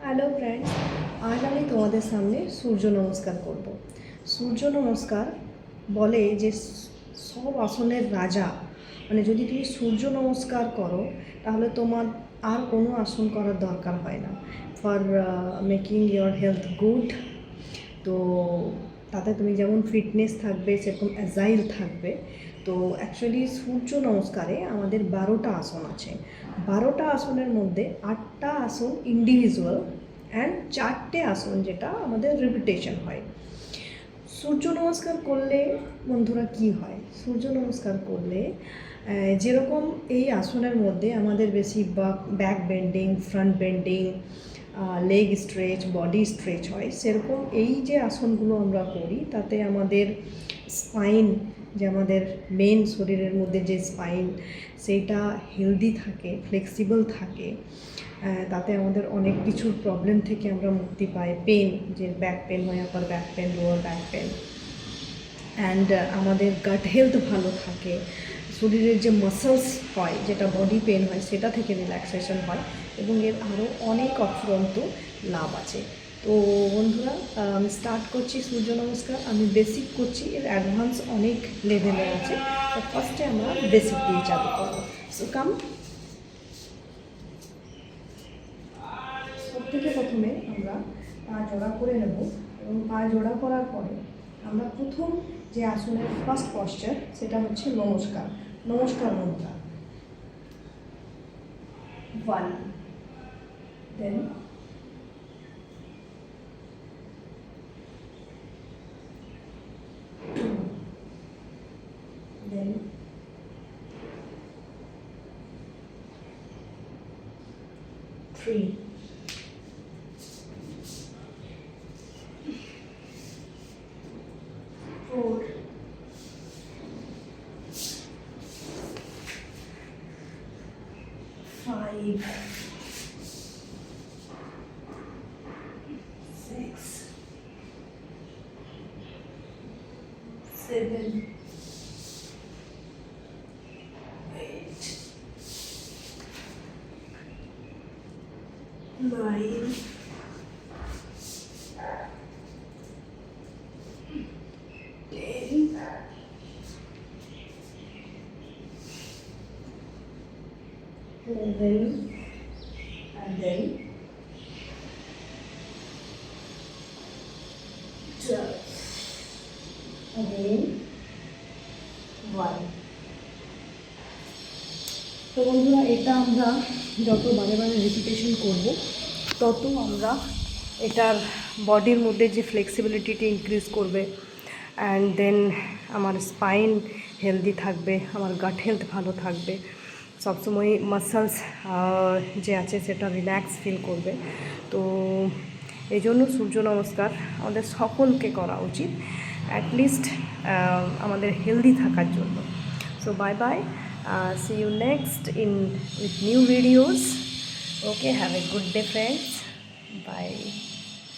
Hello friends, আজ আমি তোমাদের সামনে সূর্য নমস্কার করব। সূর্য নমস্কার বলে যে সব আসনের রাজা, মানে যদি তুমি সূর্য নমস্কার করো তাহলে তোমার আর কোনো আসন করার দরকার হয় না for making your health good. তো তাতে তুমি যেমন ফিটনেস থাকবে সেরকম অ্যাজাইল থাকবে। তো অ্যাকচুয়ালি সূর্য নমস্কারে আমাদের 12টা আসন আছে। 12টা আসনের মধ্যে 8টা আসন ইন্ডিভিজুয়াল অ্যান্ড 4টে আসন যেটা আমাদের রিপিটেশন হয়। সূর্য নমস্কার করলে বন্ধুরা কি হয়? সূর্য নমস্কার করলে যেরকম এই আসনের মধ্যে আমাদের বেশি back bending, front bending, leg stretch, body stretch হয়, সেরকম এই যে আসনগুলো আমরা করি তাতে আমাদের স্পাইন, যে আমাদের মেন শরীরের মধ্যে যে স্পাইন, সেইটা হেলদি থাকে, ফ্লেক্সিবল থাকে। তাতে আমাদের অনেক কিছুর প্রবলেম থেকে আমরা মুক্তি পাই। পেন, যে ব্যাক পেন হয়, upper back pain, lower back pain, and আমাদের গাট হেলথ ভালো থাকে। শরীরের যে মাসলস হয়, যেটা বডি পেন হয়, সেটা থেকে রিল্যাক্সেশন হয় এবং এর আরও অনেক অফুরন্ত লাভ আছে। তো বন্ধুরা, আমি স্টার্ট করছি সূর্য নমস্কার। আমি বেসিক করছি, এর অ্যাডভান্স অনেক লেভেলে আছে। তো ফার্স্টে আমরা বেসিক দিয়ে চালু করবো। সো কাম, সবথেকে প্রথমে আমরা পা জোড়া করে নেব এবং পা জোড়া করার পরে আমরা প্রথম যে আসনের ফার্স্ট পশ্চার সেটা হচ্ছে নমস্কার। নমস্কার মুদ্রা। 1, দেন 2, দেন 3, 4, 5, 6, 7, 8, 9, 10, 11, and then 12, again 1। তো বন্ধুরা, এটা আমরা যত বারে বারে রিপিটেশন করব তত আমরা এটার বডির মধ্যে যে ফ্লেক্সিবিলিটিটা ইনক্রিজ করবে, অ্যান্ড দেন আমার স্পাইন হেলদি থাকবে, আমার গাট হেলথ ভালো থাকবে, সবসময় মাসলস যে আছে সেটা রিল্যাক্স ফিল করবে। তো এই জন্য সূর্য নমস্কার আমাদের সকলকে করা উচিত, অ্যাটলিস্ট আমাদের হেলদি থাকার জন্য। So bye bye. See you next with new videos. Okay, have a good day, friends. Bye.